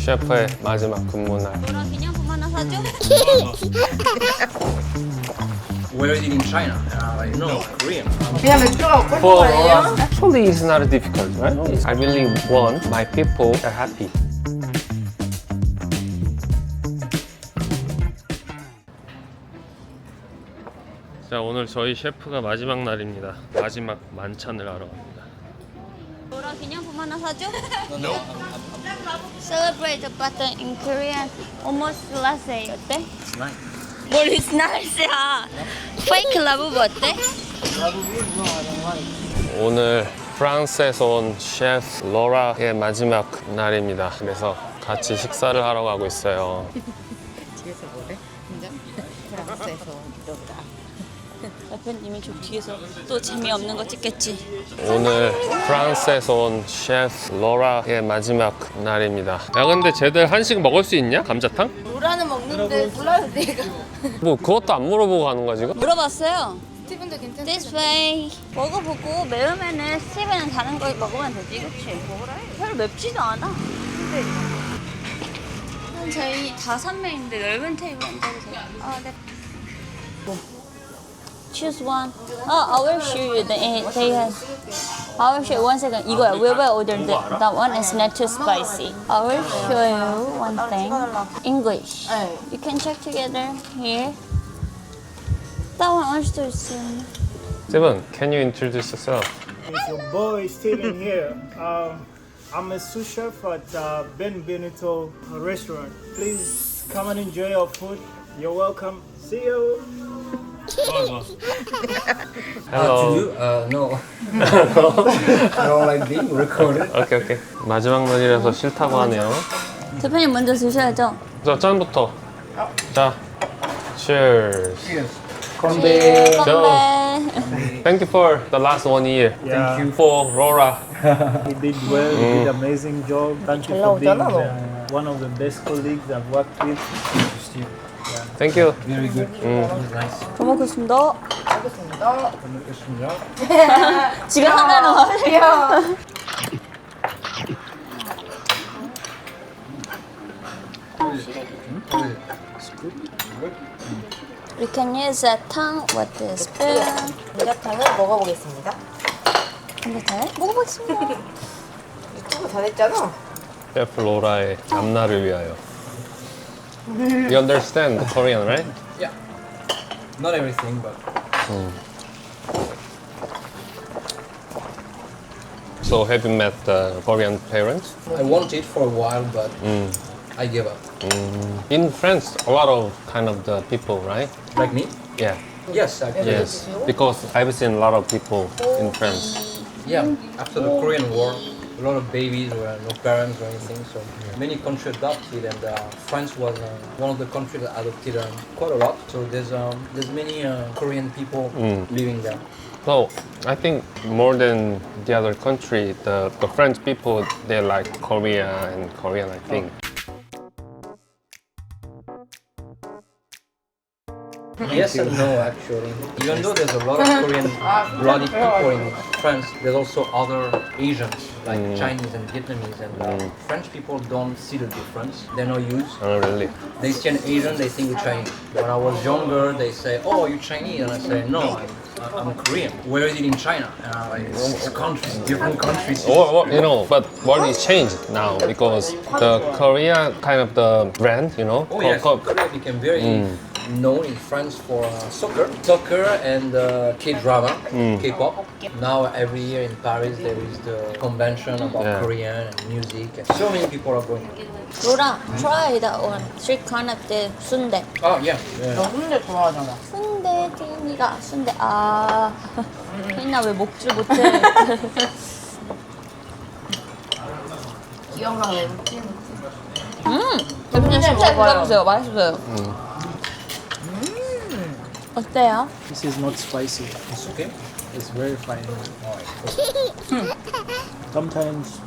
셰프의 마지막 근무날. 너랑 기념품 하나 사줘? Where is it in China? No, Korean. 그냥 맥주가 먹고 싶은 For 거 아니에요? us, actually, it's not difficult, right? I really want my people are happy. 자, 오늘 저희 셰프가 마지막 날입니다. 마지막 만찬을 하러 갑니다. 너랑 기념품 하나 사줘? Celebrate the birthday in Korean almost last day 어때? It's nice. 뭘 is nice야? Fake love 어때? 오늘 프랑스에서 온 셰프 로라의 마지막 날입니다. 그래서 같이 식사를 하러 가고 있어요. 뒤에서 뭐래? 진짜? 프랑스에서 이러다. 대표님이 저 뒤에서 또 재미없는 거 찍겠지. 오늘 프랑스에서 온 셰프 로라의 마지막 날입니다. 야, 근데 쟤들 한식 먹을 수 있냐? 감자탕? 노라는 먹는데 몰라요 내가. 뭐 그것도 안 물어보고 가는 거야 지금? 물어봤어요. 스티븐도 괜찮아. This way. 먹어보고 매우면은 스티븐은 다른 거 먹으면 되지, 그치? 별로 맵지도 않아. 근데 저희 5명인데 넓은 테이블 앉아서. 아, 네. Choose one. I will show you. They have. I will show you. One second. 이거야. We will order that one is not too spicy. I will show you one thing. English. 네. You can check together here. That one also is. Steven, can you introduce yourself? It's your boy Steven here. I'm a sous chef at Ben Benito restaurant. Please come and enjoy our food. You're welcome. See you. Hello. No. No, like being recorded. 오케이 오케이. 마지막 날이라서 싫다고 하네요. 대표님 먼저 드셔야죠. 자, 짠부터. 자, cheers. 건배. Thank you for the last 1 year. Yeah. Thank you for Rora. He did well. He did amazing job. Thank you for being one of the best colleagues I've worked with. Thank you. Very good. Nice. 잘 먹겠습니다. 알겠습니다. 지금 하나는 와요. You can use a tongue with the spoon. 감자탕을 먹어보겠습니다. 감자탕을 먹어보겠습니다. 유튜브 다 됐잖아. 셰프 로라의 앞날을 위하여. You understand Korean, right? Yeah. Not everything, but So have you met the Korean parents? I wanted for a while, but I gave up. In France, a lot of kind of the people, right? Like me? Yeah. Yes, actually. Yes. Because I've seen a lot of people in France. Yeah. After the Korean War, a lot of babies were no parents or anything, so many countries adopted, and France was one of the countries that adopted quite a lot. So there's many Korean people living there. So I think more than the other country, the French people, they like Korea and Korean, I think. Yes and no, actually. Even though there's a lot of Korean bloody people in France, there's also other Asians, like Chinese and Vietnamese, and French people don't see the difference. They're not used. Oh, really? They see an Asian, they think we're Chinese. When I was younger, they say, "Oh, you're Chinese," and I say, "No, I'm Korean." Where is it in China? And I'm like, it's countries, different countries. Well, you know, but world is changed now because the Korea kind of the brand, you know. Oh yes, Korea became very known in France for soccer and K-drama, K-pop. Now every year in Paris there is the convention about Yeah. Korean and music, and so many people are going. 로라, try that one. Street corner the 순대. Oh yeah, 너 훈제 좋아하잖아. 순대 태인이가 순대. 아, 태인아 왜 먹질 못해? 기억나 왜 웃지? 대표님 진짜 드셔보세요. 맛있어요. 어때요? This is not spicy. it's okay. It's very fine. Sometimes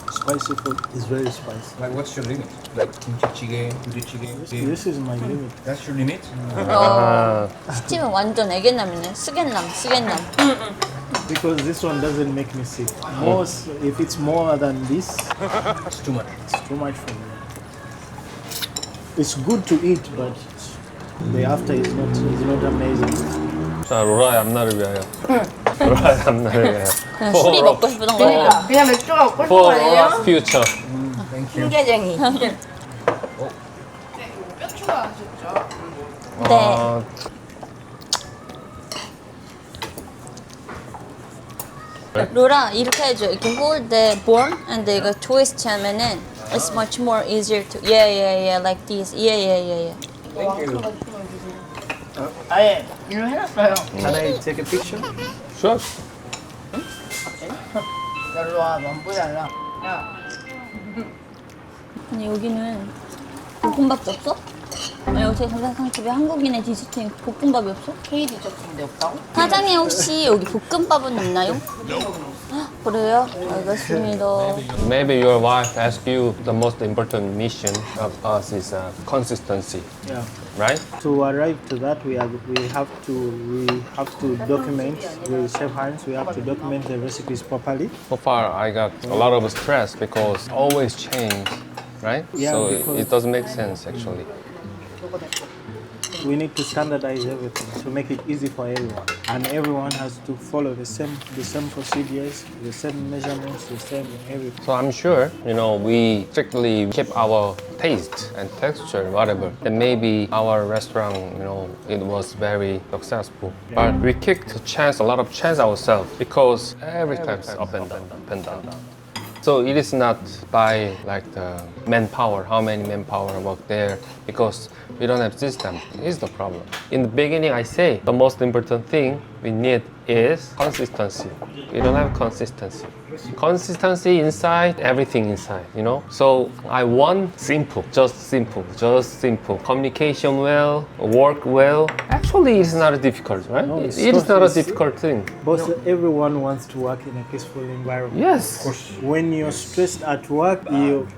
spicy food is very spicy. Like what's your limit? Like kimchi jjigae, kimchi jjigae. This is my limit. That's your limit? 스팀은 완전 애견남이네. 쓰겐남. Because this one doesn't make me sick. Most, if it's more than this, It's too much. it's too much for me. It's good to eat, but the after is not amazing. 자, 로라의 앞날을 위하여. 로라의 앞날을 위하여. 그냥 술이 먹고 싶은 거예요. 그냥 맥주가 먹고 싶은 거 For 아니에요? Rora's future. 핑계쟁이. 네. 로라 이렇게 해줘. 이렇게 hold the bone and 이거 twist 하면은 it's much more easier to. Yeah, like this. Yeah. Thank you. 아예 일로 해놨어요. Can I take a picture? Sure. 일로 와, 만보지 않아. 야, 근데 여기는 볶음밥도 없어? 아니 어떻게 삼상집에 한국인의 디저트인 볶음밥이 없어? K 디저트인데 없다고? 사장님 혹시 여기 볶음밥은 있나요? 헉, 그래요? 알겠습니다. Maybe your wife asked you the most important mission of us is consistency, Yeah. right? To arrive to that, we have to document with Chef Heinz. We have to document the recipes properly. So far, I got a lot of stress because always change, right? Yeah, so because- it doesn't make sense actually. We need to standardize everything to make it easy for everyone, and everyone has to follow the same procedures, the same measurements, the same everything. So I'm sure, we strictly keep our taste and texture, whatever. Then maybe our restaurant, it was very successful. But we kicked a lot of chance ourselves because every time it's up and down. So it is not by like the manpower, how many manpower work there, because we don't have system. Is the problem. In the beginning, I say the most important thing we need is consistency. We don't have consistency. Consistency inside, everything inside, So I want simple. Communication well, work well. Actually, it's not difficult, right? No, it is not a it's- difficult thing. But everyone wants to work in a peaceful environment. Yes. When you're stressed at work,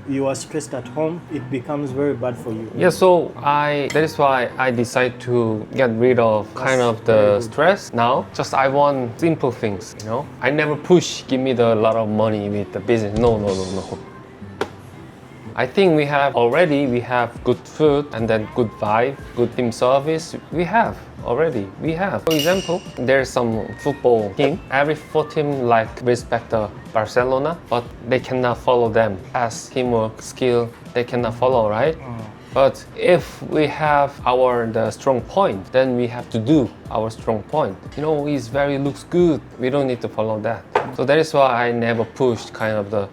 you are stressed at home, it becomes very bad for you. Yeah, so that is why I decide to get rid of kind of the stress now. Just I want simple things, I never push, give me a lot of money with the business. No. I think we have good food and then good vibe, good team service. We have. For example, there's some football team. Every four team respect Barcelona, but they cannot follow them as teamwork, skill. They cannot follow, right? But if we have the strong point, then we have to do our strong point. It looks good. We don't need to follow that. So that is why I never pushed kind of the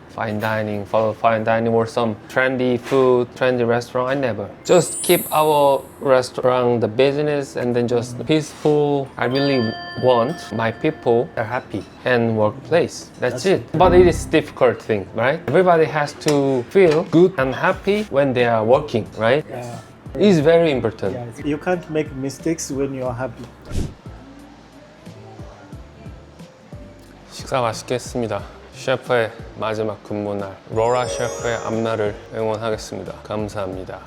follow fine dining or some trendy food, trendy restaurant. I never. Just keep our restaurant, the business, and then just peaceful. I really want my people are happy and workplace. That's it. But it is difficult thing, right? Everybody has to feel good and happy when they are working, right? Yeah. It's very important. Yeah. You can't make mistakes when you're happy. 식사 맛있게 했습니다. 셰프의 마지막 근무날, 로라 셰프의 앞날을 응원하겠습니다. 감사합니다.